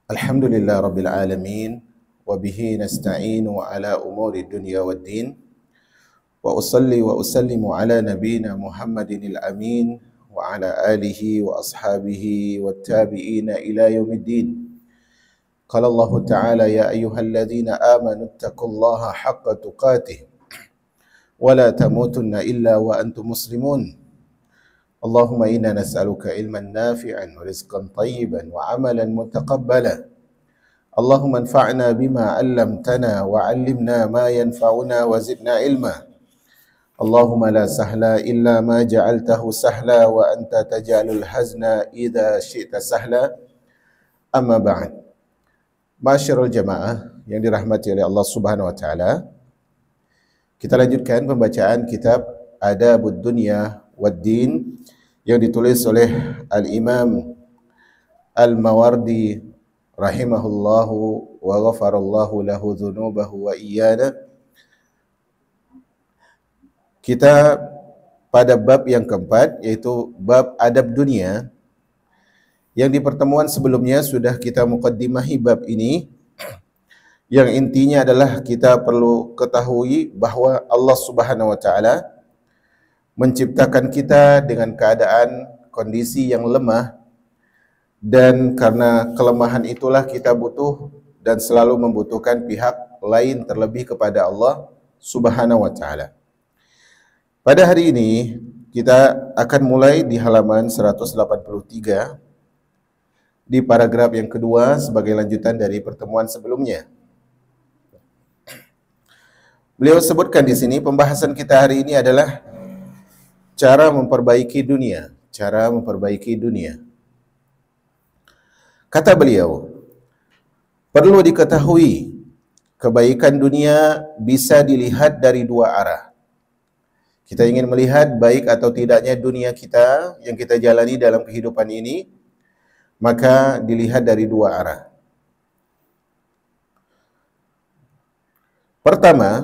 Alhamdulillah Rabbil Alamin wa bihi nasta'inu ala umuri dunya wad din wa usalli wa usallimu ala nabiyyina Muhammadin al-amin wa ala alihi wa ashabihi wat tabi'ina ila yaumiddin. Qala Allah Ta'ala ya ayyuhalladzina amanu taqullaha haqqa tuqatih wa la tamutunna illa wa antum muslimun. Allahumma inna nas'aluka ilman nafi'an wa rizqan tayyiban wa amalan mutaqabbala. Allahumma anfa'na bima 'allamtana wa 'allimna ma yanfa'una wa zidna ilma. Allahumma la sahla illa ma ja'altahu sahla wa anta taj'alul hazna idza syi'ta sahla. Amma ba'd. Masyarul jamaah yang dirahmati oleh Allah Subhanahu wa taala. Kita lanjutkan pembacaan kitab Adabud Dunya wad Din yang ditulis oleh Al-Imam Al-Mawardi rahimahullahu wa ghafarallahu lahu dhunubahu wa iyana. Kita pada bab yang keempat, yaitu bab adab dunia, yang di pertemuan sebelumnya sudah kita muqaddimahi bab ini, yang intinya adalah kita perlu ketahui bahwa Allah Subhanahu wa taala menciptakan kita dengan keadaan kondisi yang lemah, dan karena kelemahan itulah kita butuh dan selalu membutuhkan pihak lain terlebih kepada Allah Subhanahu wa taala. Pada hari ini kita akan mulai di halaman 183 di paragraf yang kedua sebagai lanjutan dari pertemuan sebelumnya. Beliau sebutkan di sini pembahasan kita hari ini adalah cara memperbaiki dunia, cara memperbaiki dunia. Kata beliau, perlu diketahui kebaikan dunia bisa dilihat dari dua arah. Kita ingin melihat baik atau tidaknya dunia kita yang kita jalani dalam kehidupan ini, maka dilihat dari dua arah. Pertama,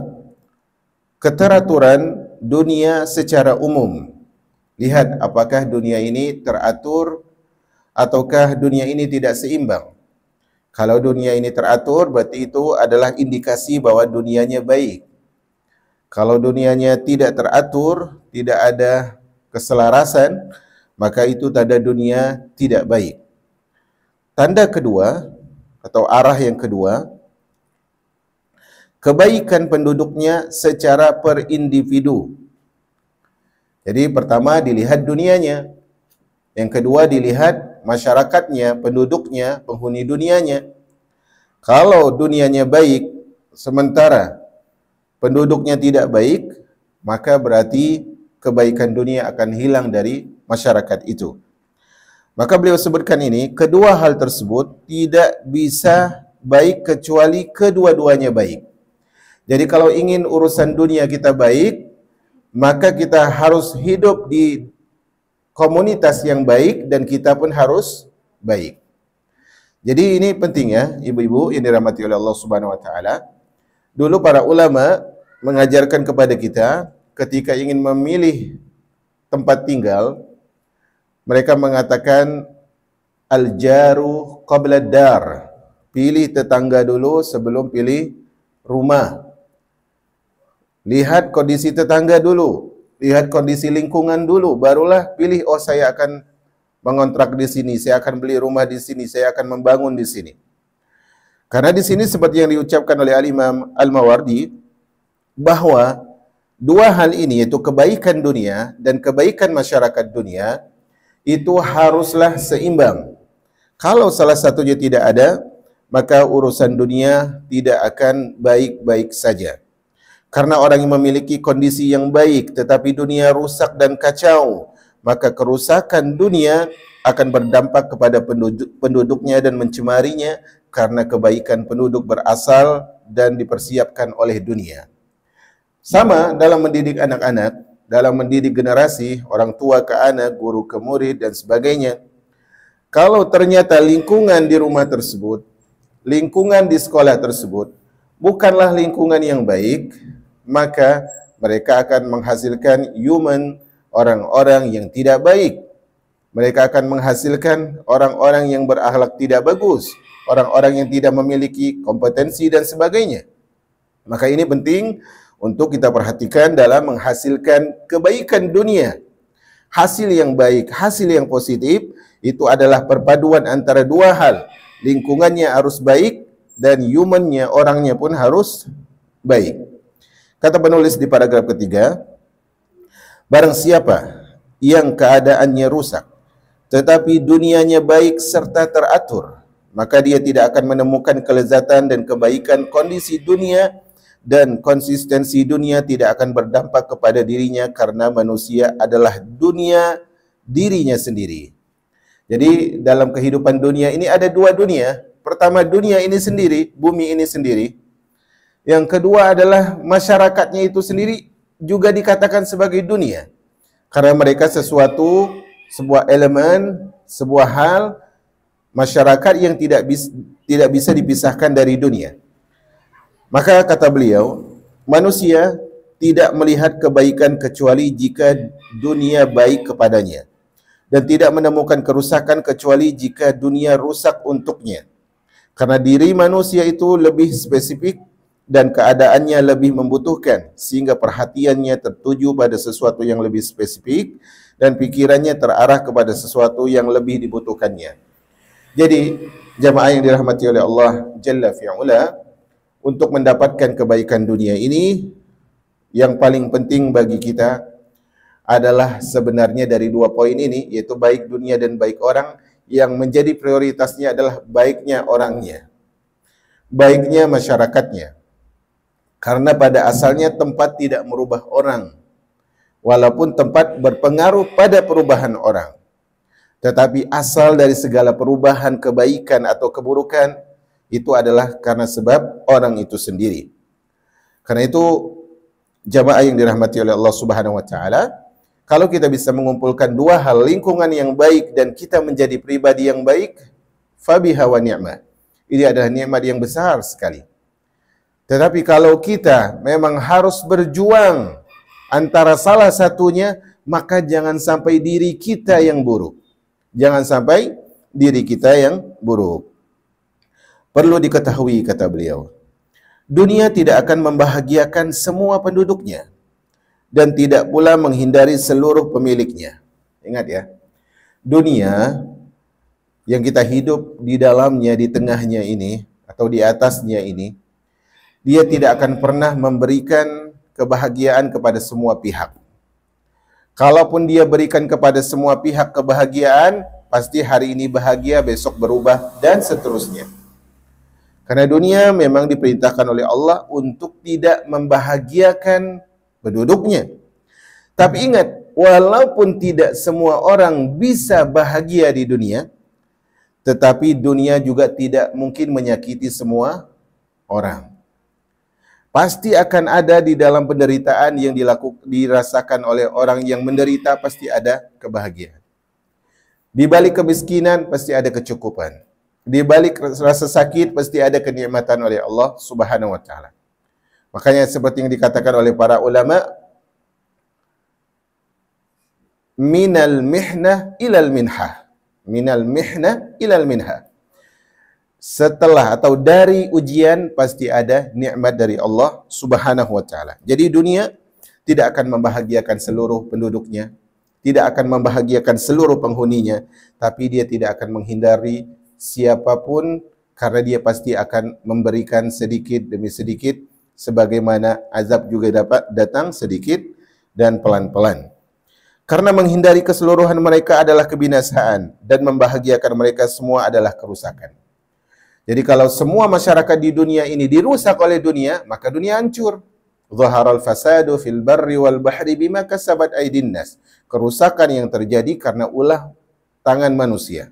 keteraturan dunia secara umum. Lihat apakah dunia ini teratur ataukah dunia ini tidak seimbang. Kalau dunia ini teratur, berarti itu adalah indikasi bahwa dunianya baik. Kalau dunianya tidak teratur, tidak ada keselarasan, maka itu tanda dunia tidak baik. Tanda kedua atau arah yang kedua, kebaikan penduduknya secara per individu. Jadi pertama dilihat dunianya, yang kedua dilihat masyarakatnya, penduduknya, penghuni dunianya. Kalau dunianya baik sementara penduduknya tidak baik, maka berarti kebaikan dunia akan hilang dari masyarakat itu. Maka beliau sebutkan ini, kedua hal tersebut tidak bisa baik kecuali kedua-duanya baik. Jadi kalau ingin urusan dunia kita baik, maka kita harus hidup di komunitas yang baik dan kita pun harus baik. Jadi ini penting ya, ibu-ibu yang dirahmati oleh Allah Subhanahu wa taala. Dulu para ulama mengajarkan kepada kita ketika ingin memilih tempat tinggal, mereka mengatakan al-jaru qabla dar. Pilih tetangga dulu sebelum pilih rumah. Lihat kondisi tetangga dulu, lihat kondisi lingkungan dulu, barulah pilih, oh saya akan mengontrak di sini, saya akan beli rumah di sini, saya akan membangun di sini. Karena di sini seperti yang diucapkan oleh Al-Imam Al-Mawardi, bahwa dua hal ini, yaitu kebaikan dunia dan kebaikan masyarakat dunia, itu haruslah seimbang. Kalau salah satunya tidak ada, maka urusan dunia tidak akan baik-baik saja. Karena orang yang memiliki kondisi yang baik tetapi dunia rusak dan kacau, maka kerusakan dunia akan berdampak kepada penduduknya dan mencemarinya, karena kebaikan penduduk berasal dan dipersiapkan oleh dunia. Sama dalam mendidik anak-anak, dalam mendidik generasi, orang tua ke anak, guru ke murid dan sebagainya. Kalau ternyata lingkungan di rumah tersebut, lingkungan di sekolah tersebut bukanlah lingkungan yang baik, maka mereka akan menghasilkan orang-orang yang tidak baik. Mereka akan menghasilkan orang-orang yang berakhlak tidak bagus. orang-orang yang tidak memiliki kompetensi dan sebagainya. Maka ini penting untuk kita perhatikan dalam menghasilkan kebaikan dunia. Hasil yang baik, hasil yang positif, itu adalah perpaduan antara dua hal. Lingkungannya harus baik dan humannya, orangnya pun harus baik. Kata penulis di paragraf ketiga, barang siapa yang keadaannya rusak, tetapi dunianya baik serta teratur, maka dia tidak akan menemukan kelezatan dan kebaikan kondisi dunia, dan konsistensi dunia tidak akan berdampak kepada dirinya karena manusia adalah dunia dirinya sendiri. Jadi dalam kehidupan dunia ini ada dua dunia. Pertama, dunia ini sendiri, bumi ini sendiri. Yang kedua adalah masyarakatnya itu sendiri juga dikatakan sebagai dunia. Karena mereka sesuatu, sebuah elemen, sebuah hal, masyarakat yang tidak bisa dipisahkan dari dunia. Maka kata beliau, manusia tidak melihat kebaikan kecuali jika dunia baik kepadanya, dan tidak menemukan kerusakan kecuali jika dunia rusak untuknya. Karena diri manusia itu lebih spesifik dan keadaannya lebih membutuhkan, sehingga perhatiannya tertuju pada sesuatu yang lebih spesifik dan pikirannya terarah kepada sesuatu yang lebih dibutuhkannya. Jadi, jamaah yang dirahmati oleh Allah Jalla fi'ula, untuk mendapatkan kebaikan dunia ini, yang paling penting bagi kita adalah sebenarnya dari dua poin ini, yaitu baik dunia dan baik orang. Yang menjadi prioritasnya adalah baiknya orangnya, baiknya masyarakatnya. Karena pada asalnya tempat tidak merubah orang, walaupun tempat berpengaruh pada perubahan orang. Tetapi asal dari segala perubahan kebaikan atau keburukan itu adalah karena sebab orang itu sendiri. Karena itu, jamaah yang dirahmati oleh Allah Subhanahu wa taala, kalau kita bisa mengumpulkan dua hal, lingkungan yang baik dan kita menjadi pribadi yang baik, fabiha wa ni'mah. Ini adalah nikmat yang besar sekali. Tetapi kalau kita memang harus berjuang antara salah satunya, maka jangan sampai diri kita yang buruk. Jangan sampai diri kita yang buruk. Perlu diketahui, kata beliau, dunia tidak akan membahagiakan semua penduduknya dan tidak pula menghindari seluruh pemiliknya. Ingat ya, dunia yang kita hidup di dalamnya, di tengahnya ini, atau di atasnya ini, dia tidak akan pernah memberikan kebahagiaan kepada semua pihak. Kalaupun dia berikan kepada semua pihak kebahagiaan, pasti hari ini bahagia, besok berubah, dan seterusnya. Karena dunia memang diperintahkan oleh Allah untuk tidak membahagiakan penduduknya. Tapi ingat, walaupun tidak semua orang bisa bahagia di dunia, tetapi dunia juga tidak mungkin menyakiti semua orang. Pasti akan ada di dalam penderitaan yang dirasakan oleh orang yang menderita, pasti ada kebahagiaan. Di balik kemiskinan pasti ada kecukupan. Di balik rasa sakit pasti ada kenikmatan oleh Allah Subhanahu wa taala. Makanya seperti yang dikatakan oleh para ulama, minal mihnah ilal minhah. Minal mihnah ilal minhah. Setelah atau dari ujian pasti ada nikmat dari Allah Subhanahu wa taala. Jadi dunia tidak akan membahagiakan seluruh penduduknya, tidak akan membahagiakan seluruh penghuninya, tapi dia tidak akan menghindari siapapun, karena dia pasti akan memberikan sedikit demi sedikit, sebagaimana azab juga dapat datang sedikit dan pelan-pelan. Karena menghindari keseluruhan mereka adalah kebinasaan, dan membahagiakan mereka semua adalah kerusakan. Jadi kalau semua masyarakat di dunia ini dirusak oleh dunia, maka dunia hancur. Zaharal fasadu fil barri wal bahri bima kasabat aydin nas. Kerusakan yang terjadi karena ulah tangan manusia.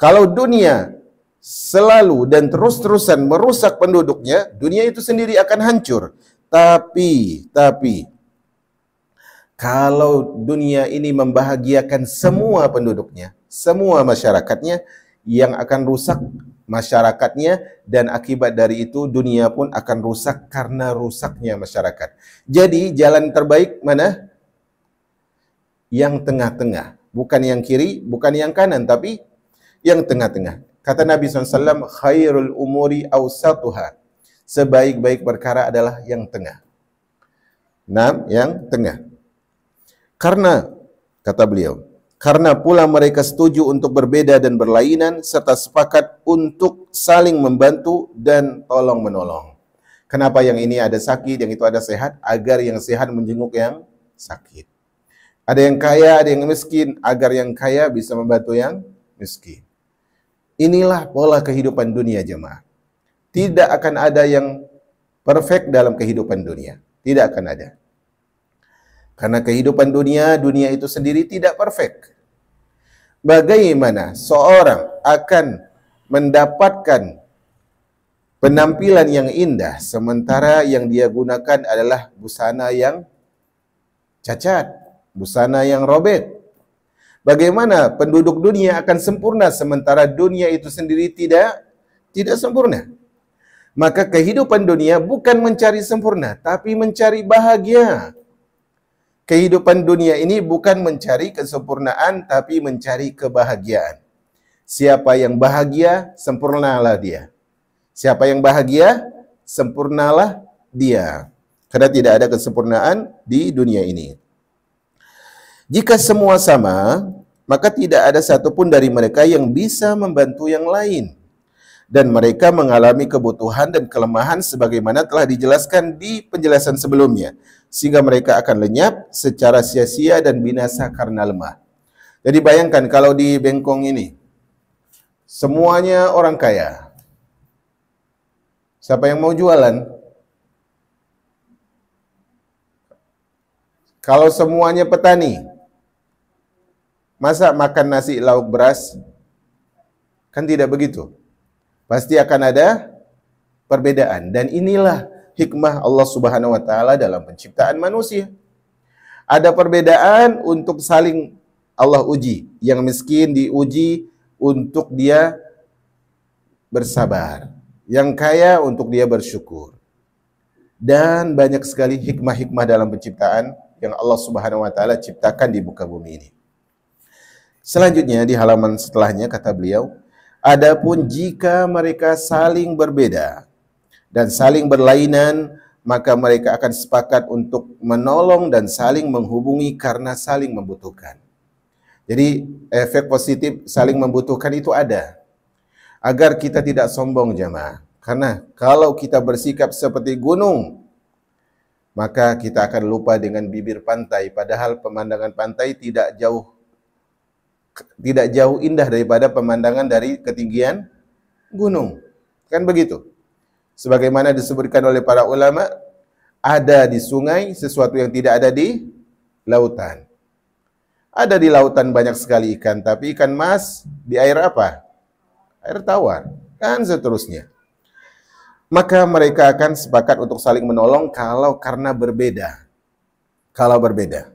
Kalau dunia selalu dan terus-terusan merusak penduduknya, dunia itu sendiri akan hancur. Tapi kalau dunia ini membahagiakan semua penduduknya, semua masyarakatnya, yang akan rusak masyarakatnya, dan akibat dari itu dunia pun akan rusak karena rusaknya masyarakat. Jadi jalan terbaik mana? Yang tengah-tengah, bukan yang kiri, bukan yang kanan, tapi yang tengah-tengah. Kata Nabi SAW, khairul umuri awsatuha. Sebaik-baik perkara adalah yang tengah. Yang tengah. Karena, kata beliau, karena pula mereka setuju untuk berbeda dan berlainan, serta sepakat untuk saling membantu dan tolong-menolong. Kenapa yang ini ada sakit, yang itu ada sehat? Agar yang sehat menjenguk yang sakit. Ada yang kaya, ada yang miskin, agar yang kaya bisa membantu yang miskin. Inilah pola kehidupan dunia, jemaah. Tidak akan ada yang perfect dalam kehidupan dunia. Tidak akan ada. Karena kehidupan dunia itu sendiri tidak perfect. Bagaimana seorang akan mendapatkan penampilan yang indah sementara yang dia gunakan adalah busana yang cacat, busana yang robek? Bagaimana penduduk dunia akan sempurna sementara dunia itu sendiri tidak sempurna? Maka kehidupan dunia bukan mencari sempurna, tapi mencari bahagia. Kehidupan dunia ini bukan mencari kesempurnaan, tapi mencari kebahagiaan. Siapa yang bahagia, sempurnalah dia. Siapa yang bahagia, sempurnalah dia. Karena tidak ada kesempurnaan di dunia ini. Jika semua sama, maka tidak ada satupun dari mereka yang bisa membantu yang lain. Dan mereka mengalami kebutuhan dan kelemahan sebagaimana telah dijelaskan di penjelasan sebelumnya. Sehingga mereka akan lenyap secara sia-sia dan binasa karena lemah. Jadi bayangkan kalau di Bengkong ini, semuanya orang kaya. Siapa yang mau jualan? Kalau semuanya petani, masa makan nasi lauk beras? Kan tidak begitu. Pasti akan ada perbedaan. Dan inilah hikmah Allah Subhanahu wa taala dalam penciptaan manusia. Ada perbedaan untuk saling Allah uji. Yang miskin diuji untuk dia bersabar. Yang kaya untuk dia bersyukur. Dan banyak sekali hikmah-hikmah dalam penciptaan yang Allah Subhanahu wa taala ciptakan di muka bumi ini. Selanjutnya di halaman setelahnya kata beliau, adapun jika mereka saling berbeda dan saling berlainan, maka mereka akan sepakat untuk menolong dan saling menghubungi karena saling membutuhkan. Jadi efek positif saling membutuhkan itu ada. Agar kita tidak sombong, jemaah. Karena kalau kita bersikap seperti gunung, maka kita akan lupa dengan bibir pantai. Padahal pemandangan pantai tidak jauh indah daripada pemandangan dari ketinggian gunung. Kan begitu. Sebagaimana disebutkan oleh para ulama, ada di sungai sesuatu yang tidak ada di lautan. Ada di lautan banyak sekali ikan, tapi ikan mas di air apa? Air tawar, dan seterusnya. Maka mereka akan sepakat untuk saling menolong karena berbeda. Kalau berbeda.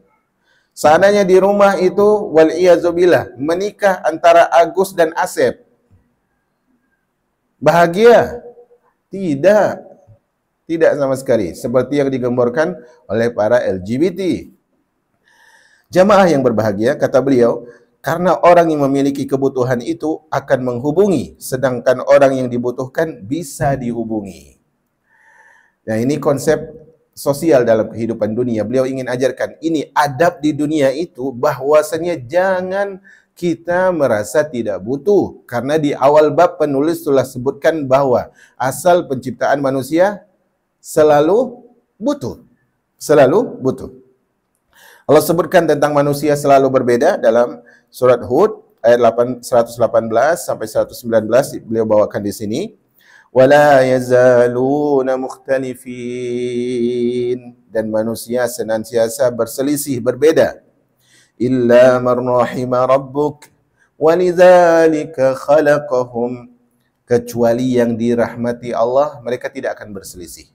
Seandainya di rumah itu wal'iyazubillah menikah antara Agus dan Asep. Bahagia? Tidak. Tidak sama sekali. Seperti yang digemborkan oleh para LGBT. Jamaah yang berbahagia, kata beliau, karena orang yang memiliki kebutuhan itu akan menghubungi, sedangkan orang yang dibutuhkan bisa dihubungi. Nah, ini konsep sosial dalam kehidupan dunia. Beliau ingin ajarkan, ini adab di dunia itu bahwasanya jangan kita merasa tidak butuh. Karena di awal bab penulis telah sebutkan bahwa asal penciptaan manusia selalu butuh. Selalu butuh. Allah sebutkan tentang manusia selalu berbeda dalam surat Hud ayat 118 sampai 119 beliau bawakan di sini. Wala yazaluna mukhtalifin, dan manusia senantiasa berselisih berbeda. Illa man rahima rabbuk walidzalika khalaqahum, kecuali yang dirahmati Allah mereka tidak akan berselisih.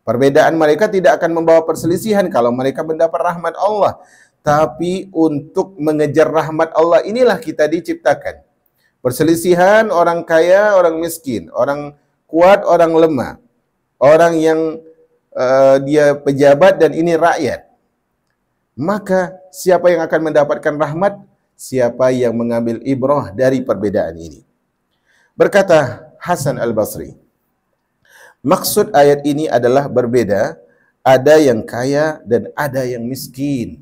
Perbedaan mereka tidak akan membawa perselisihan kalau mereka mendapat rahmat Allah. Tapi untuk mengejar rahmat Allah inilah kita diciptakan. Perselisihan orang kaya, orang miskin, orang kuat, orang lemah. Orang yang dia pejabat dan ini rakyat. Maka siapa yang akan mendapatkan rahmat? Siapa yang mengambil ibrah dari perbedaan ini. Berkata Hasan Al-Basri, maksud ayat ini adalah berbeda, ada yang kaya dan ada yang miskin.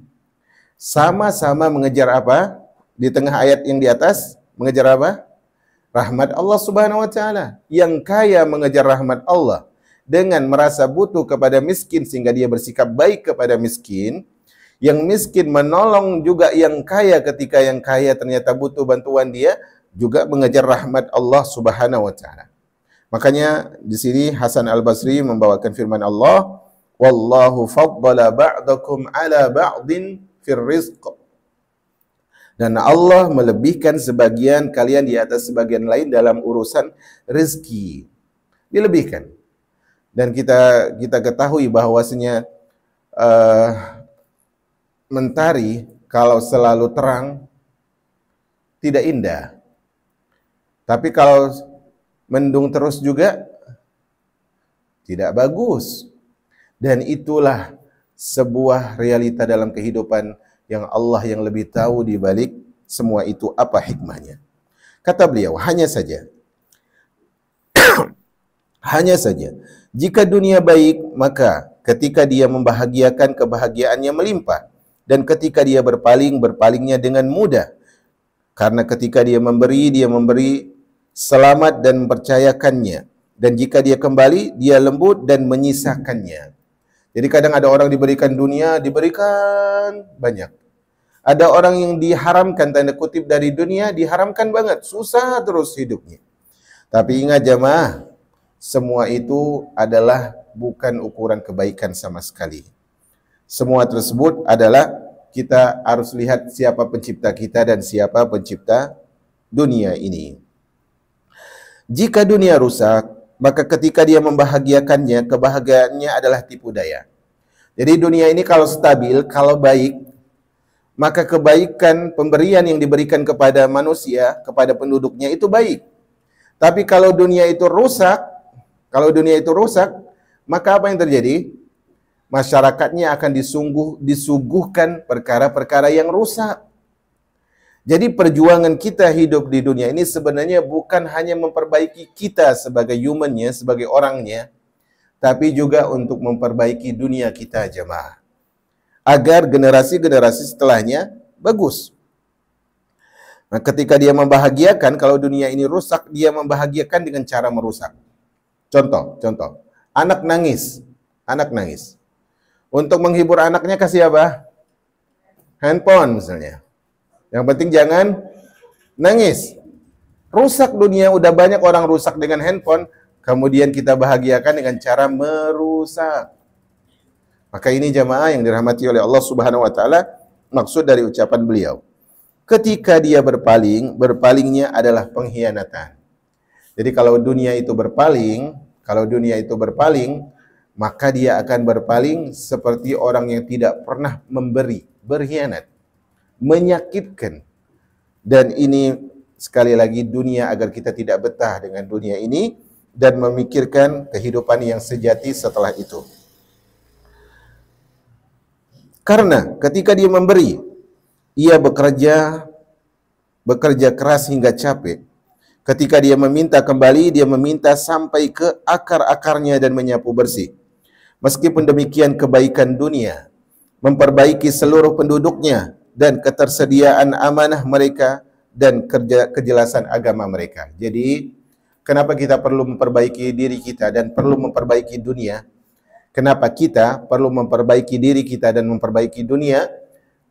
Sama-sama mengejar apa? Di tengah ayat yang di atas, mengejar apa? Rahmat Allah Subhanahu wa taala. Yang kaya mengejar rahmat Allah dengan merasa butuh kepada miskin sehingga dia bersikap baik kepada miskin. Yang miskin menolong juga yang kaya ketika yang kaya ternyata butuh bantuan dia, juga mengejar rahmat Allah Subhanahu wa taala. Makanya di sini Hasan Al-Basri membawakan firman Allah, wallahu faddala ba'dakum ala ba'din fir rizq. Dan Allah melebihkan sebagian kalian di atas sebagian lain dalam urusan rezeki. Dilebihkan. Dan kita ketahui bahwasanya mentari kalau selalu terang tidak indah. Tapi kalau mendung terus juga tidak bagus. Dan itulah sebuah realita dalam kehidupan yang Allah yang lebih tahu di balik semua itu apa hikmahnya. Kata beliau, hanya saja jika dunia baik, maka ketika dia membahagiakan, kebahagiaannya melimpah. Dan ketika dia berpaling, berpalingnya dengan mudah. Karena ketika dia memberi selamat dan mempercayakannya. Dan jika dia kembali, dia lembut dan menyisakannya. Jadi kadang ada orang diberikan dunia, diberikan banyak. Ada orang yang diharamkan, tanda kutip, dari dunia, diharamkan banget. Susah terus hidupnya. Tapi ingat jamaah, semua itu adalah bukan ukuran kebaikan sama sekali. Semua tersebut adalah kita harus lihat siapa pencipta kita dan siapa pencipta dunia ini. Jika dunia rusak, maka ketika dia membahagiakannya, kebahagiaannya adalah tipu daya. Jadi dunia ini kalau stabil, kalau baik, maka kebaikan pemberian yang diberikan kepada manusia, kepada penduduknya itu baik. Tapi kalau dunia itu rusak, maka apa yang terjadi? Masyarakatnya akan disuguhkan perkara-perkara yang rusak. Jadi perjuangan kita hidup di dunia ini sebenarnya bukan hanya memperbaiki kita sebagai humannya, sebagai orangnya, tapi juga untuk memperbaiki dunia kita jemaah. Agar generasi-generasi setelahnya bagus. Nah, ketika dia membahagiakan, kalau dunia ini rusak, dia membahagiakan dengan cara merusak. Contoh, anak nangis. Untuk menghibur anaknya kasih apa? Handphone misalnya. Yang penting jangan nangis. Rusak dunia, udah banyak orang rusak dengan handphone, kemudian kita bahagiakan dengan cara merusak. Maka ini jamaah yang dirahmati oleh Allah Subhanahu wa taala, maksud dari ucapan beliau. Ketika dia berpaling, berpalingnya adalah pengkhianatan. Jadi kalau dunia itu berpaling, maka dia akan berpaling seperti orang yang tidak pernah memberi, berkhianat, menyakitkan. Dan ini sekali lagi dunia agar kita tidak betah dengan dunia ini dan memikirkan kehidupan yang sejati setelah itu. Karena ketika dia memberi, ia bekerja keras hingga capek. Ketika dia meminta kembali, dia meminta sampai ke akar-akarnya dan menyapu bersih. Meskipun demikian, kebaikan dunia, memperbaiki seluruh penduduknya, dan ketersediaan amanah mereka, dan kejelasan agama mereka. Jadi, kenapa kita perlu memperbaiki diri kita dan perlu memperbaiki dunia? Kenapa kita perlu memperbaiki diri kita dan memperbaiki dunia?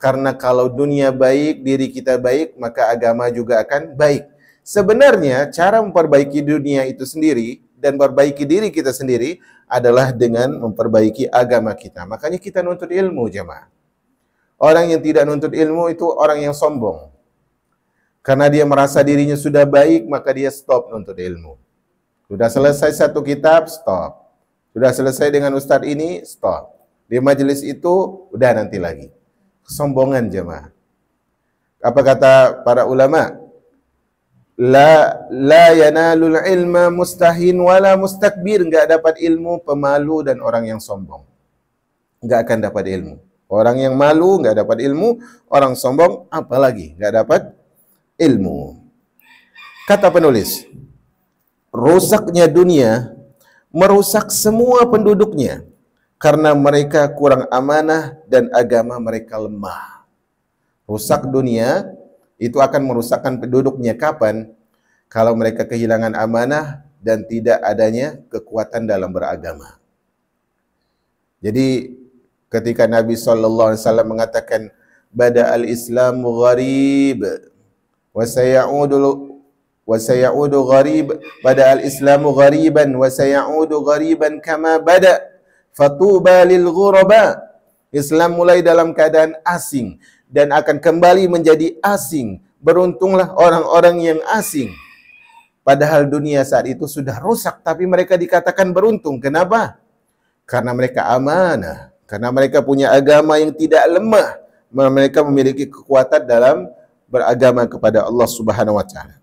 Karena kalau dunia baik, diri kita baik, maka agama juga akan baik. Sebenarnya, cara memperbaiki dunia itu sendiri dan memperbaiki diri kita sendiri adalah dengan memperbaiki agama kita. Makanya kita nuntut ilmu, jemaah. Orang yang tidak nuntut ilmu itu orang yang sombong. Karena dia merasa dirinya sudah baik, maka dia stop nuntut ilmu. Sudah selesai satu kitab, stop. Sudah selesai dengan ustadz ini, stop. Di majelis itu, udah nanti lagi. Kesombongan jemaah. Apa kata para ulama? La yanalul ilma mustahin wala mustakbir. Enggak dapat ilmu pemalu dan orang yang sombong. Enggak akan dapat ilmu. Orang yang malu enggak dapat ilmu, orang sombong apalagi enggak dapat ilmu. Kata penulis, rusaknya dunia merusak semua penduduknya karena mereka kurang amanah dan agama mereka lemah. Rusak dunia itu akan merusakkan penduduknya kapan? Kalau mereka kehilangan amanah dan tidak adanya kekuatan dalam beragama. Jadi ketika Nabi SAW mengatakan bada al-islamu gharib wa sayaudu gharib, bada al-islamu ghariban wa sayaudu ghariban kama bada fatuba lil ghuraba. Islam mulai dalam keadaan asing dan akan kembali menjadi asing. Beruntunglah orang-orang yang asing. Padahal dunia saat itu sudah rusak, tapi mereka dikatakan beruntung. Kenapa? Karena mereka amanah, karena mereka punya agama yang tidak lemah, mereka memiliki kekuatan dalam beragama kepada Allah Subhanahu wa taala.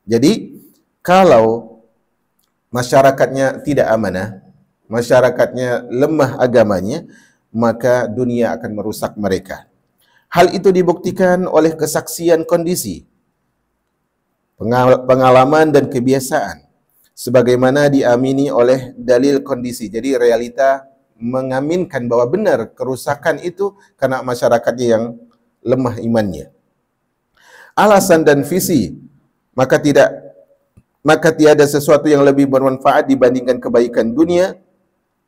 Jadi, kalau masyarakatnya tidak amanah, masyarakatnya lemah agamanya, maka dunia akan merusak mereka. Hal itu dibuktikan oleh kesaksian kondisi, pengalaman dan kebiasaan, sebagaimana diamini oleh dalil kondisi. Jadi realita mengaminkan bahwa benar kerusakan itu karena masyarakatnya yang lemah imannya. Alasan dan visi, maka tiada sesuatu yang lebih bermanfaat dibandingkan kebaikan dunia,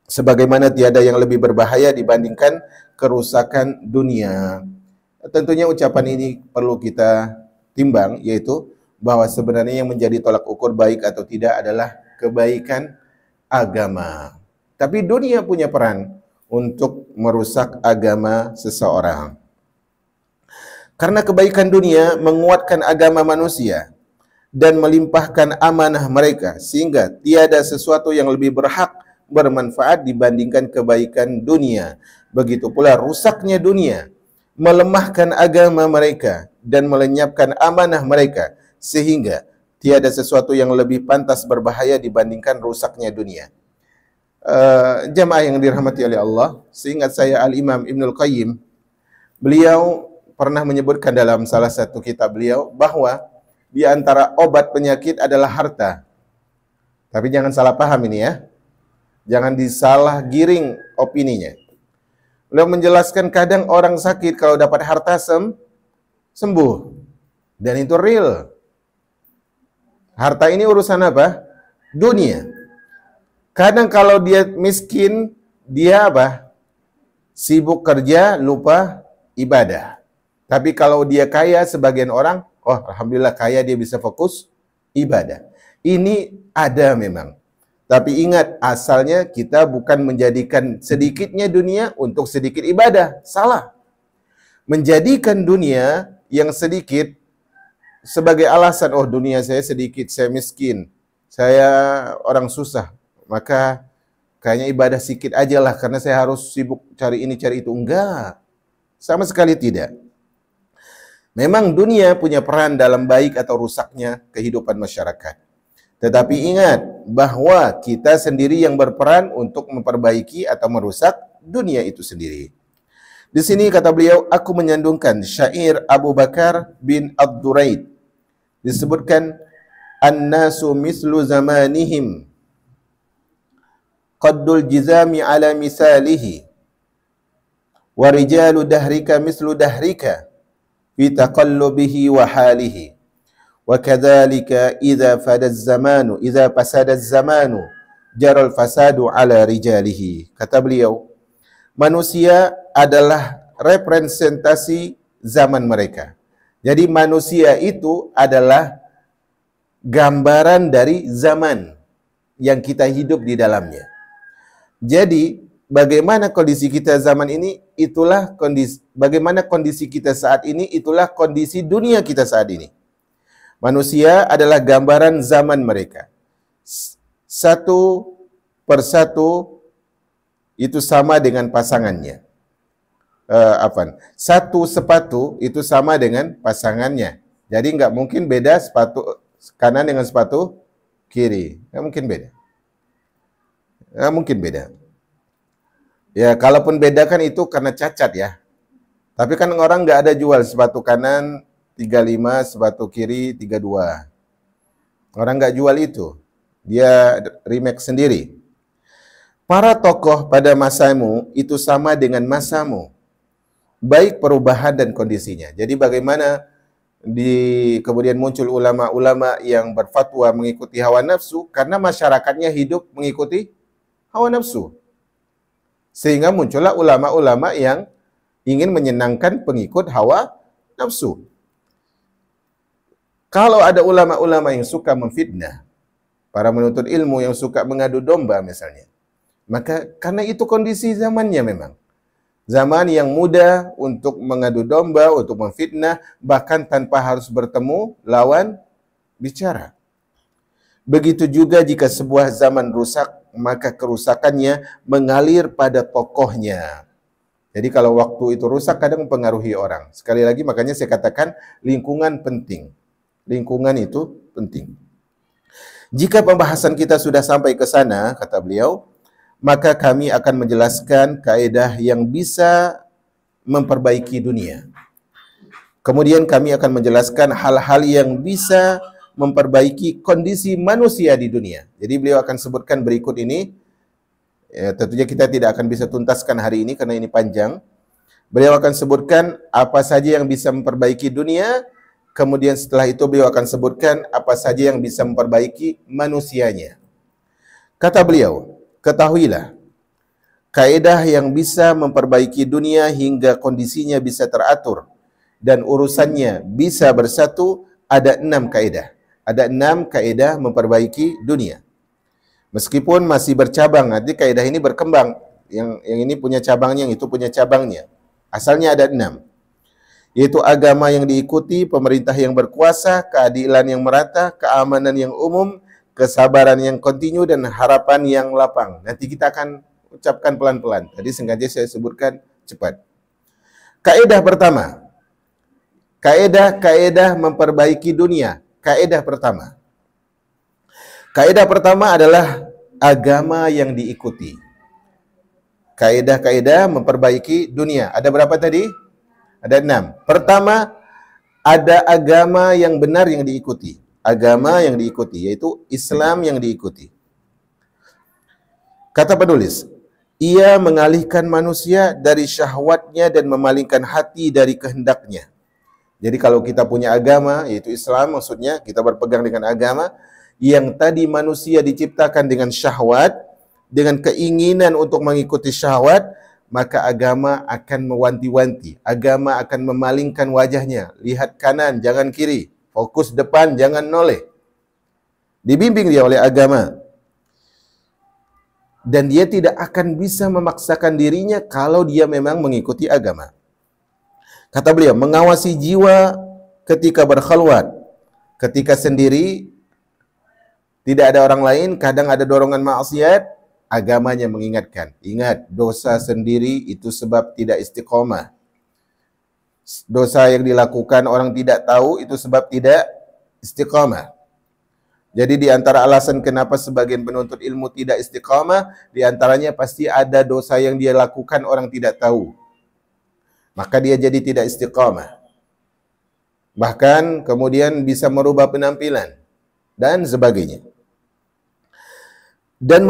sebagaimana tiada yang lebih berbahaya dibandingkan kerusakan dunia. Tentunya ucapan ini perlu kita timbang, yaitu bahwa sebenarnya yang menjadi tolak ukur baik atau tidak adalah kebaikan agama. Tapi dunia punya peran untuk merusak agama seseorang. Karena kebaikan dunia menguatkan agama manusia dan melimpahkan amanah mereka, sehingga tiada sesuatu yang lebih berhak bermanfaat dibandingkan kebaikan dunia. Begitu pula rusaknya dunia melemahkan agama mereka dan melenyapkan amanah mereka, sehingga tiada sesuatu yang lebih pantas berbahaya dibandingkan rusaknya dunia. Jamaah yang dirahmati oleh Allah, seingat saya Al-Imam Ibnul Qayyim, beliau pernah menyebutkan dalam salah satu kitab beliau bahwa di antara obat penyakit adalah harta. Tapi jangan salah paham ini ya. Jangan disalah giring opininya. Beliau menjelaskan kadang orang sakit kalau dapat harta sembuh. Dan itu real. Harta ini urusan apa? Dunia. Kadang kalau dia miskin, dia apa? Sibuk kerja, lupa ibadah. Tapi kalau dia kaya, sebagian orang, oh alhamdulillah kaya, dia bisa fokus ibadah. Ini ada memang. Tapi ingat, asalnya kita bukan menjadikan sedikitnya dunia untuk sedikit ibadah. Salah. Menjadikan dunia yang sedikit sebagai alasan, oh dunia saya sedikit, saya miskin, saya orang susah, maka kayaknya ibadah sedikit aja lah, karena saya harus sibuk cari ini, cari itu. Enggak. Sama sekali tidak. Memang dunia punya peran dalam baik atau rusaknya kehidupan masyarakat. Tetapi ingat bahwa kita sendiri yang berperan untuk memperbaiki atau merusak dunia itu sendiri. Di sini kata beliau, aku menyandungkan syair Abu Bakar bin Ad-Duraid. Disebutkan, an-nasu mislu zamanihim qaddul jizami ala misalihi wa rijalu dahrika mislu dahrika fi taqallubihi wa halihi. Wa kadzalika idza fasada az-zamanu jaral fasadu ala rijalihi. Kata beliau, manusia adalah representasi zaman mereka. Jadi manusia itu adalah gambaran dari zaman yang kita hidup di dalamnya. Jadi bagaimana kondisi kita zaman ini, itulah kondisi, bagaimana kondisi kita saat ini, itulah kondisi dunia kita saat ini. Manusia adalah gambaran zaman mereka. Satu persatu itu sama dengan pasangannya. Satu sepatu itu sama dengan pasangannya. Jadi nggak mungkin beda sepatu kanan dengan sepatu kiri. Nggak mungkin beda. Nggak mungkin beda. Ya, kalaupun beda kan itu karena cacat ya. Tapi kan orang nggak ada jual sepatu kanan 35, sepatu kiri 32. Orang nggak jual itu. Dia remake sendiri. Para tokoh pada masamu itu sama dengan masamu, baik perubahan dan kondisinya. Jadi bagaimana kemudian muncul ulama-ulama yang berfatwa mengikuti hawa nafsu karena masyarakatnya hidup mengikuti hawa nafsu. Sehingga muncullah ulama-ulama yang ingin menyenangkan pengikut hawa nafsu. Kalau ada ulama-ulama yang suka memfitnah, para menuntut ilmu yang suka mengadu domba misalnya, maka karena itu kondisi zamannya memang. Zaman yang mudah untuk mengadu domba, untuk memfitnah, bahkan tanpa harus bertemu lawan bicara. Begitu juga jika sebuah zaman rusak, maka kerusakannya mengalir pada tokohnya. Jadi kalau waktu itu rusak, kadang mempengaruhi orang. Sekali lagi, makanya saya katakan lingkungan penting. Lingkungan itu penting. Jika pembahasan kita sudah sampai ke sana, kata beliau, maka kami akan menjelaskan kaidah yang bisa memperbaiki dunia. Kemudian kami akan menjelaskan hal-hal yang bisa memperbaiki kondisi manusia di dunia. Jadi beliau akan sebutkan berikut ini. Ya, tentunya kita tidak akan bisa tuntaskan hari ini karena ini panjang. Beliau akan sebutkan apa saja yang bisa memperbaiki dunia. Kemudian setelah itu beliau akan sebutkan apa saja yang bisa memperbaiki manusianya. Kata beliau, ketahuilah, kaidah yang bisa memperbaiki dunia hingga kondisinya bisa teratur dan urusannya bisa bersatu, ada 6 kaidah. Ada 6 kaidah memperbaiki dunia. Meskipun masih bercabang, nanti kaidah ini berkembang. Yang ini punya cabangnya, yang itu punya cabangnya. Asalnya ada 6. Yaitu agama yang diikuti, pemerintah yang berkuasa, keadilan yang merata, keamanan yang umum, kesabaran yang kontinu, dan harapan yang lapang. Nanti kita akan ucapkan pelan-pelan. Tadi sengaja saya sebutkan cepat. Kaidah pertama. Kaidah memperbaiki dunia. Kaidah pertama. Kaidah pertama adalah agama yang diikuti. Kaidah-kaidah memperbaiki dunia. Ada berapa tadi? Ada 6. Pertama, ada agama yang benar yang diikuti. Agama yang diikuti, yaitu Islam yang diikuti. Kata penulis, ia mengalihkan manusia dari syahwatnya dan memalingkan hati dari kehendaknya. Jadi kalau kita punya agama, yaitu Islam, maksudnya kita berpegang dengan agama, yang tadi manusia diciptakan dengan syahwat, dengan keinginan untuk mengikuti syahwat, maka agama akan mewanti-wanti. Agama akan memalingkan wajahnya. Lihat kanan, jangan kiri. Fokus depan, jangan noleh. Dibimbing dia oleh agama. Dan dia tidak akan bisa memaksakan dirinya kalau dia memang mengikuti agama. Kata beliau, mengawasi jiwa ketika berkhalwat. Ketika sendiri, tidak ada orang lain, kadang ada dorongan maksiat, agamanya mengingatkan. Ingat, dosa sendiri itu sebab tidak istiqomah. Dosa yang dilakukan orang tidak tahu itu sebab tidak istiqomah. Jadi di antara alasan kenapa sebagian penuntut ilmu tidak istiqomah, di antaranya pasti ada dosa yang dia lakukan orang tidak tahu. Maka dia jadi tidak istiqomah. Bahkan kemudian bisa merubah penampilan dan sebagainya. Dan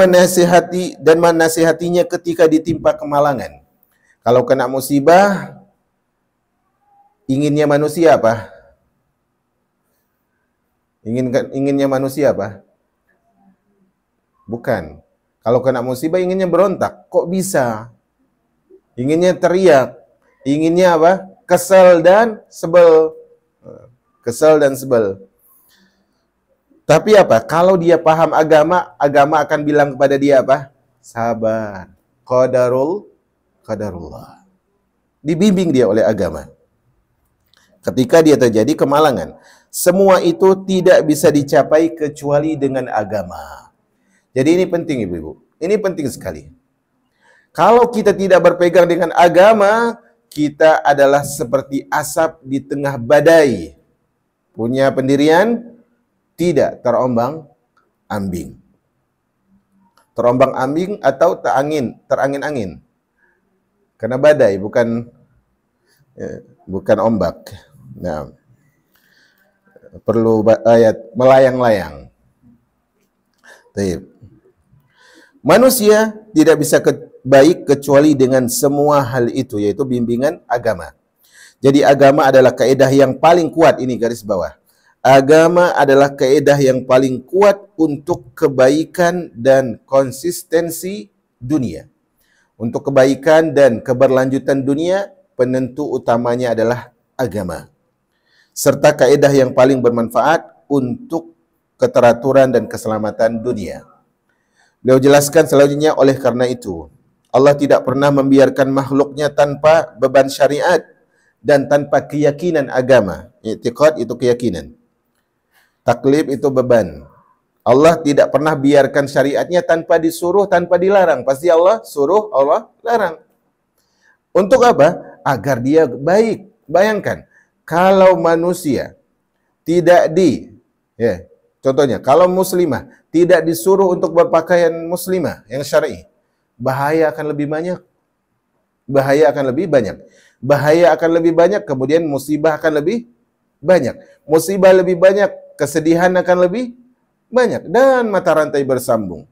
menasihatinya ketika ditimpa kemalangan. Kalau kena musibah, inginnya manusia apa? Inginnya manusia apa? Bukan. Kalau kena musibah inginnya berontak. Kok bisa? Inginnya teriak. Inginnya apa? Kesal dan sebel. Kesal dan sebel. Tapi apa? Kalau dia paham agama, agama akan bilang kepada dia apa? Sabar. Qadarullah. Dibimbing dia oleh agama. Ketika dia terjadi kemalangan. Semua itu tidak bisa dicapai kecuali dengan agama. Jadi ini penting ibu-ibu. Ini penting sekali. Kalau kita tidak berpegang dengan agama, kita adalah seperti asap di tengah badai. Punya pendirian, tidak terombang-ambing. Terombang-ambing atau terangin-angin. Karena badai bukan ombak. Nah, perlu ayat melayang-layang. Baik. Manusia tidak bisa baik kecuali dengan semua hal itu, yaitu bimbingan agama. Jadi agama adalah kaedah yang paling kuat, ini garis bawah. Agama adalah kaedah yang paling kuat untuk kebaikan dan konsistensi dunia. Untuk kebaikan dan keberlanjutan dunia, penentu utamanya adalah agama. Serta kaedah yang paling bermanfaat untuk keteraturan dan keselamatan dunia. Beliau jelaskan selanjutnya, oleh karena itu, Allah tidak pernah membiarkan makhluknya tanpa beban syariat dan tanpa keyakinan agama. I'tiqad itu keyakinan. Taklif itu beban. Allah tidak pernah biarkan syariatnya tanpa disuruh, tanpa dilarang. Pasti Allah suruh, Allah larang. Untuk apa? Agar dia baik. Bayangkan, kalau manusia tidak contohnya, kalau muslimah tidak disuruh untuk berpakaian muslimah yang syar'i, bahaya akan lebih banyak. Bahaya akan lebih banyak. Bahaya akan lebih banyak, kemudian musibah akan lebih banyak. Musibah lebih banyak, kesedihan akan lebih banyak. Dan mata rantai bersambung.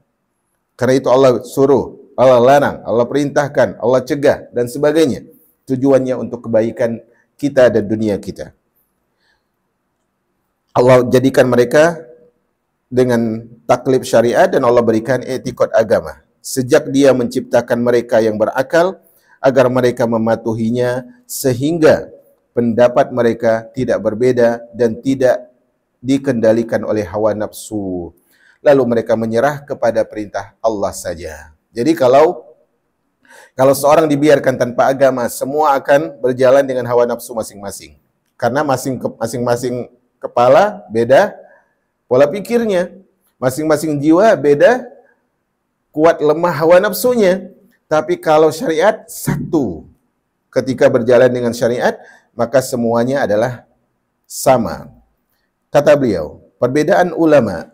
Karena itu Allah suruh, Allah larang, Allah perintahkan, Allah cegah, dan sebagainya. Tujuannya untuk kebaikan kita dan dunia kita. Allah jadikan mereka dengan taklif syariat dan Allah berikan etikot agama. Sejak dia menciptakan mereka yang berakal, agar mereka mematuhinya sehingga pendapat mereka tidak berbeda dan tidak dikendalikan oleh hawa nafsu. Lalu mereka menyerah kepada perintah Allah saja. Jadi kalau seorang dibiarkan tanpa agama, semua akan berjalan dengan hawa nafsu masing-masing. Karena masing-masing kepala beda pola pikirnya, masing-masing jiwa beda kuat lemah hawa nafsunya. Tapi kalau syariat satu, ketika berjalan dengan syariat, maka semuanya adalah sama. Kata beliau, perbedaan ulama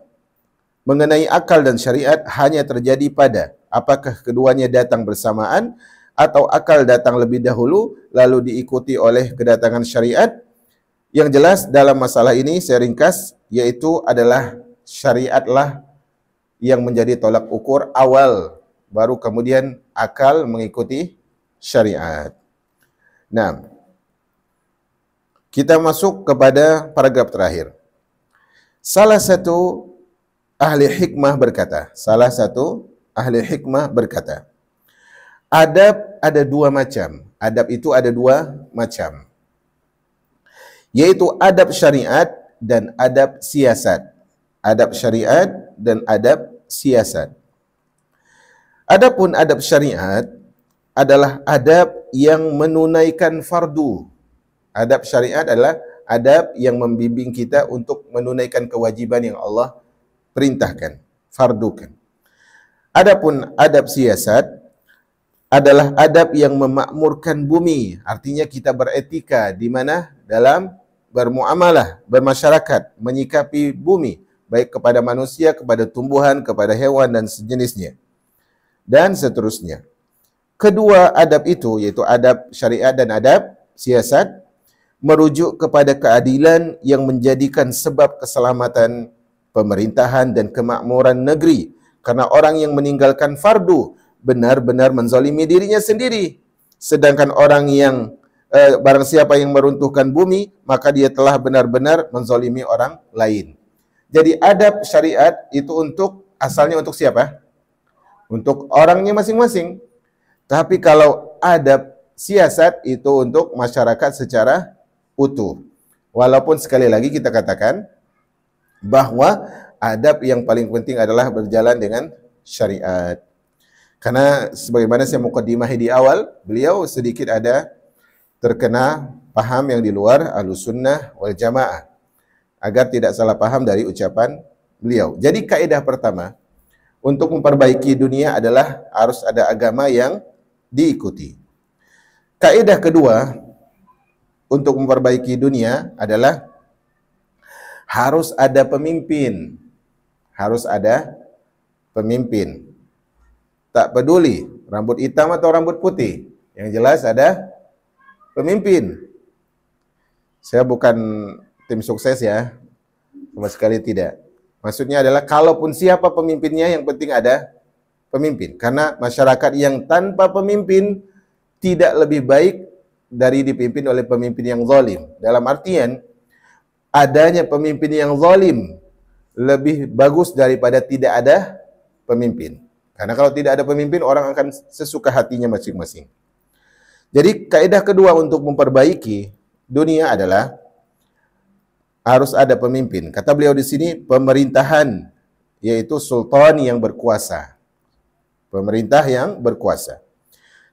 mengenai akal dan syariat hanya terjadi pada apakah keduanya datang bersamaan atau akal datang lebih dahulu lalu diikuti oleh kedatangan syariat. Yang jelas dalam masalah ini saya ringkas, yaitu adalah syariatlah yang menjadi tolak ukur awal, baru kemudian akal mengikuti syariat. Nah, kita masuk kepada paragraf terakhir. Salah satu ahli hikmah berkata, adab ada dua macam. Adab itu ada dua macam, yaitu adab syariat dan adab siasat. Adab syariat dan adab siasat. Adapun adab syariat adalah adab yang menunaikan fardu. Adab syariat adalah adab yang membimbing kita untuk menunaikan kewajiban yang Allah perintahkan, fardukan. Adapun adab siasat adalah adab yang memakmurkan bumi. Artinya kita beretika di mana dalam bermuamalah, bermasyarakat, menyikapi bumi, baik kepada manusia, kepada tumbuhan, kepada hewan dan sejenisnya, dan seterusnya. Kedua adab itu, yaitu adab syariat dan adab siasat, merujuk kepada keadilan yang menjadikan sebab keselamatan pemerintahan dan kemakmuran negeri. Karena orang yang meninggalkan fardu benar-benar menzalimi dirinya sendiri. Sedangkan orang yang barang siapa yang meruntuhkan bumi, maka dia telah benar-benar menzalimi orang lain. Jadi adab syariat itu asalnya untuk siapa? Untuk orangnya masing-masing. Tapi kalau adab siasat itu untuk masyarakat secara utuh. Walaupun sekali lagi kita katakan bahwa adab yang paling penting adalah berjalan dengan syariat. Karena sebagaimana saya muqaddimah di awal, beliau sedikit ada terkena paham yang di luar Ahlussunnah wal Jamaah, agar tidak salah paham dari ucapan beliau. Jadi kaidah pertama untuk memperbaiki dunia adalah harus ada agama yang diikuti. Kaidah kedua untuk memperbaiki dunia adalah harus ada pemimpin. Harus ada pemimpin. Tak peduli rambut hitam atau rambut putih, yang jelas ada pemimpin. Saya bukan tim sukses ya, sama sekali tidak. Maksudnya adalah kalaupun siapa pemimpinnya, yang penting ada pemimpin. Karena masyarakat yang tanpa pemimpin tidak lebih baik dari dipimpin oleh pemimpin yang zalim. Dalam artian, adanya pemimpin yang zalim lebih bagus daripada tidak ada pemimpin. Karena kalau tidak ada pemimpin, orang akan sesuka hatinya masing-masing. Jadi kaidah kedua untuk memperbaiki dunia adalah harus ada pemimpin. Kata beliau di sini, pemerintahan, yaitu sultan yang berkuasa. Pemerintah yang berkuasa.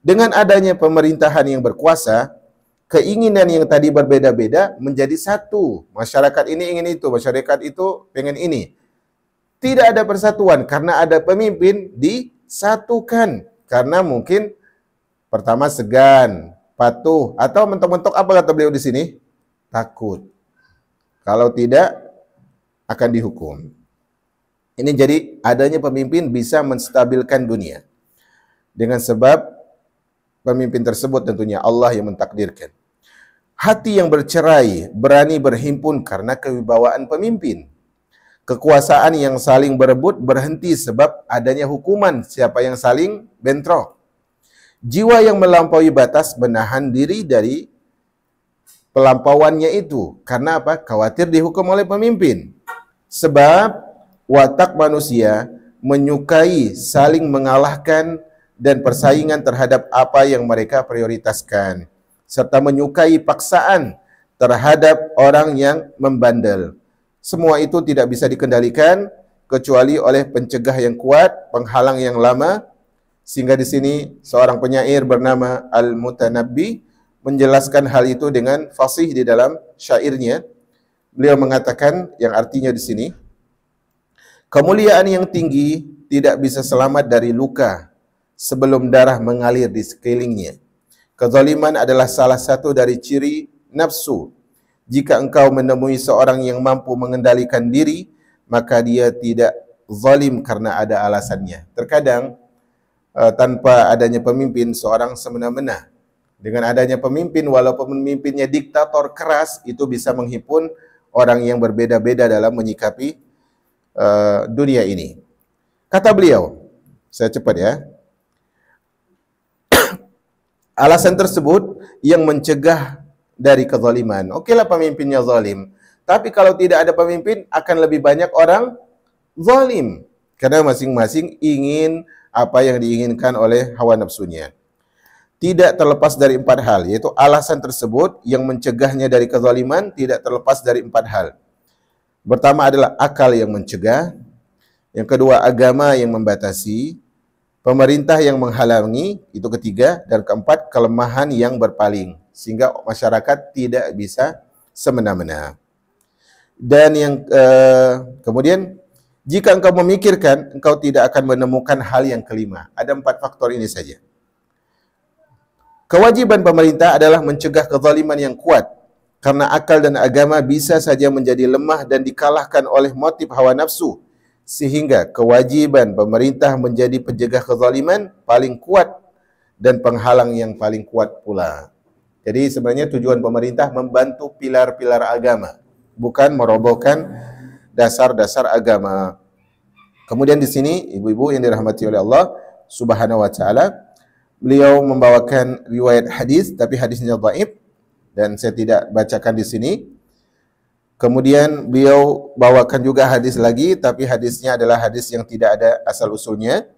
Dengan adanya pemerintahan yang berkuasa, keinginan yang tadi berbeda-beda menjadi satu. Masyarakat ini ingin itu, masyarakat itu pengen ini. Tidak ada persatuan karena ada pemimpin disatukan. Karena mungkin pertama segan, patuh, atau mentok-mentok apa kata beliau di sini? Takut. Kalau tidak akan dihukum. Ini jadi adanya pemimpin bisa menstabilkan dunia. Dengan sebab pemimpin tersebut tentunya Allah yang mentakdirkan. Hati yang bercerai berani berhimpun karena kewibawaan pemimpin. Kekuasaan yang saling berebut berhenti sebab adanya hukuman siapa yang saling bentrok. Jiwa yang melampaui batas menahan diri dari pelampauannya itu. Karena apa? Khawatir dihukum oleh pemimpin. Sebab watak manusia menyukai saling mengalahkan dan persaingan terhadap apa yang mereka prioritaskan. Serta menyukai paksaan terhadap orang yang membandel. Semua itu tidak bisa dikendalikan kecuali oleh pencegah yang kuat, penghalang yang lama. Sehingga di sini seorang penyair bernama Al-Mutanabbi menjelaskan hal itu dengan fasih di dalam syairnya. Beliau mengatakan yang artinya di sini, kemuliaan yang tinggi tidak bisa selamat dari luka sebelum darah mengalir di sekelilingnya. Kezaliman adalah salah satu dari ciri nafsu. Jika engkau menemui seorang yang mampu mengendalikan diri, maka dia tidak zalim karena ada alasannya. Terkadang tanpa adanya pemimpin, seorang semena-mena. Dengan adanya pemimpin, walaupun pemimpinnya diktator keras, itu bisa menghimpun orang yang berbeda-beda dalam menyikapi dunia ini. Kata beliau, saya cepat ya. Alasan tersebut yang mencegah dari kezaliman. Okeylah pemimpinnya zalim, tapi kalau tidak ada pemimpin akan lebih banyak orang zalim. Karena masing-masing ingin apa yang diinginkan oleh hawa nafsunya. Tidak terlepas dari 4 hal, yaitu alasan tersebut yang mencegahnya dari kezaliman tidak terlepas dari 4 hal. Pertama adalah akal yang mencegah, yang kedua agama yang membatasi, pemerintah yang menghalangi, itu ketiga, dan keempat kelemahan yang berpaling, sehingga masyarakat tidak bisa semena-mena. Dan yang kemudian, jika engkau memikirkan, engkau tidak akan menemukan hal yang kelima. Ada 4 faktor ini saja. Kewajiban pemerintah adalah mencegah kezaliman yang kuat, karena akal dan agama bisa saja menjadi lemah dan dikalahkan oleh motif hawa nafsu, sehingga kewajiban pemerintah menjadi pencegah kezaliman paling kuat dan penghalang yang paling kuat pula. Jadi sebenarnya tujuan pemerintah membantu pilar-pilar agama, bukan merobohkan dasar-dasar agama. Kemudian di sini ibu-ibu yang dirahmati oleh Allah Subhanahu wa taala, beliau membawakan riwayat hadis tapi hadisnya dhaif dan saya tidak bacakan di sini. Kemudian beliau bawakan juga hadis lagi tapi hadisnya adalah hadis yang tidak ada asal usulnya.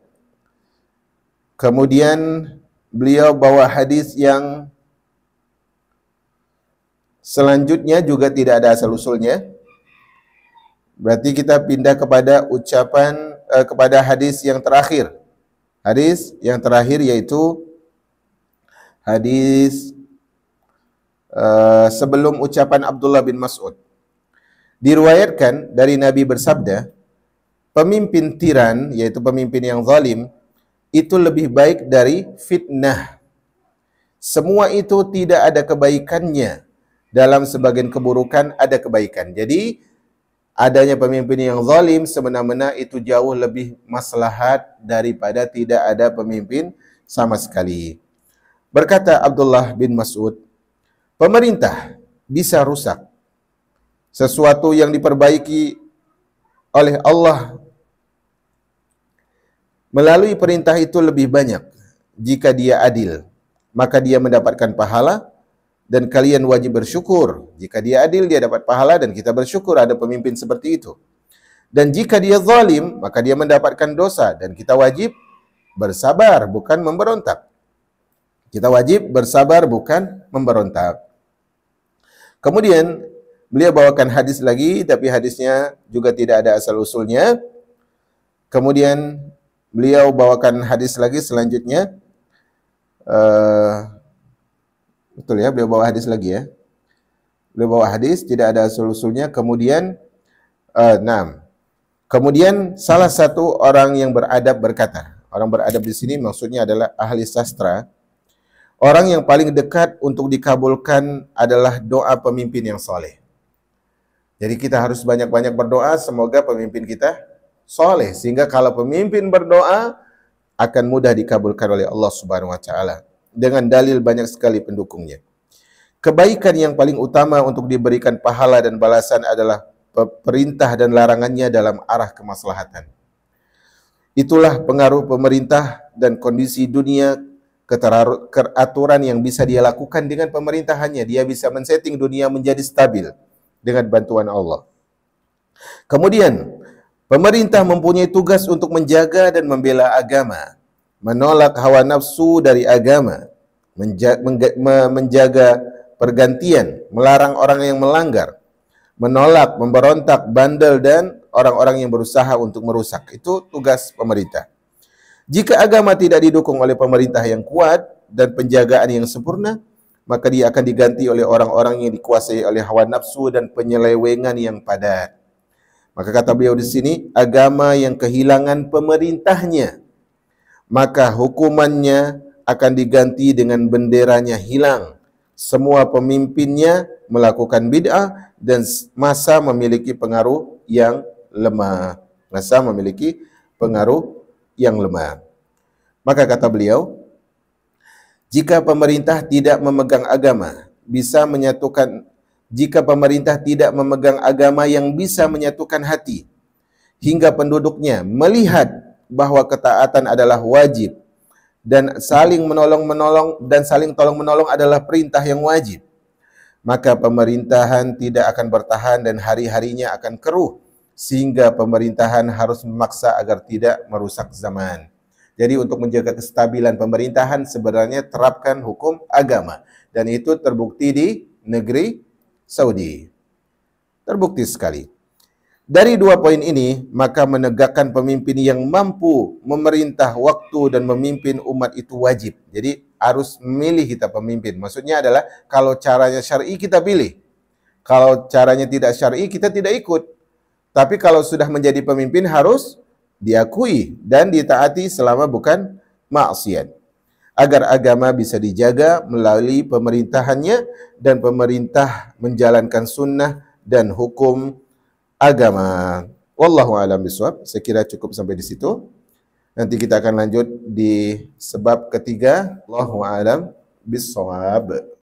Kemudian beliau bawa hadis yang selanjutnya juga tidak ada asal usulnya. Berarti kita pindah kepada ucapan kepada hadis yang terakhir. Hadis yang terakhir yaitu hadis sebelum ucapan Abdullah bin Mas'ud. Diriwayatkan dari Nabi bersabda, pemimpin tiran, yaitu pemimpin yang zalim, itu lebih baik dari fitnah. Semua itu tidak ada kebaikannya. Dalam sebagian keburukan ada kebaikan. Jadi, adanya pemimpin yang zalim semena-mena itu jauh lebih maslahat daripada tidak ada pemimpin sama sekali. Berkata Abdullah bin Mas'ud, pemerintah bisa rusak. Sesuatu yang diperbaiki oleh Allah melalui perintah itu lebih banyak. Jika dia adil, maka dia mendapatkan pahala dan kalian wajib bersyukur. Jika dia adil, dia dapat pahala dan kita bersyukur ada pemimpin seperti itu. Dan jika dia zalim, maka dia mendapatkan dosa dan kita wajib bersabar, bukan memberontak. Kita wajib bersabar, bukan memberontak. Kemudian beliau bawakan hadis lagi, tapi hadisnya juga tidak ada asal-usulnya. Kemudian beliau bawakan hadis lagi selanjutnya. Betul ya, beliau bawa hadis lagi ya. Beliau bawa hadis, tidak ada asal-usulnya. Kemudian, kemudian salah satu orang yang beradab berkata, orang beradab di sini maksudnya adalah ahli sastra. Orang yang paling dekat untuk dikabulkan adalah doa pemimpin yang soleh. Jadi kita harus banyak-banyak berdoa, semoga pemimpin kita soleh. Sehingga kalau pemimpin berdoa, akan mudah dikabulkan oleh Allah Subhanahu wa Ta'ala. Dengan dalil banyak sekali pendukungnya. Kebaikan yang paling utama untuk diberikan pahala dan balasan adalah perintah dan larangannya dalam arah kemaslahatan. Itulah pengaruh pemerintah dan kondisi dunia, keteraturan yang bisa dia lakukan dengan pemerintahannya. Dia bisa men-setting dunia menjadi stabil dengan bantuan Allah. Kemudian, pemerintah mempunyai tugas untuk menjaga dan membela agama, menolak hawa nafsu dari agama, menjaga pergantian, melarang orang yang melanggar, menolak, memberontak, bandel, dan orang-orang yang berusaha untuk merusak. Itu tugas pemerintah. Jika agama tidak didukung oleh pemerintah yang kuat dan penjagaan yang sempurna, maka dia akan diganti oleh orang-orang yang dikuasai oleh hawa nafsu dan penyelewengan yang padat. Maka kata beliau di sini, agama yang kehilangan pemerintahnya, maka hukumannya akan diganti dengan benderanya hilang. Semua pemimpinnya melakukan bid'ah dan masa memiliki pengaruh yang lemah. Masa memiliki pengaruh yang lemah. Maka kata beliau, jika pemerintah tidak memegang agama, jika pemerintah tidak memegang agama yang bisa menyatukan hati, hingga penduduknya melihat bahwa ketaatan adalah wajib, dan saling tolong-menolong adalah perintah yang wajib, maka pemerintahan tidak akan bertahan dan hari-harinya akan keruh, sehingga pemerintahan harus memaksa agar tidak merusak zaman. Jadi untuk menjaga kestabilan pemerintahan sebenarnya terapkan hukum agama. Dan itu terbukti di negeri Saudi. Terbukti sekali. Dari dua poin ini, maka menegakkan pemimpin yang mampu memerintah waktu dan memimpin umat itu wajib. Jadi harus memilih kita pemimpin. Maksudnya adalah kalau caranya syar'i kita pilih. Kalau caranya tidak syar'i kita tidak ikut. Tapi kalau sudah menjadi pemimpin harus diakui dan ditaati selama bukan maksiat. Agar agama bisa dijaga melalui pemerintahannya dan pemerintah menjalankan sunnah dan hukum agama. Wallahu a'lam bishawab. Saya kira cukup sampai di situ. Nanti kita akan lanjut di sebab ketiga. Wallahu a'lam bishawab.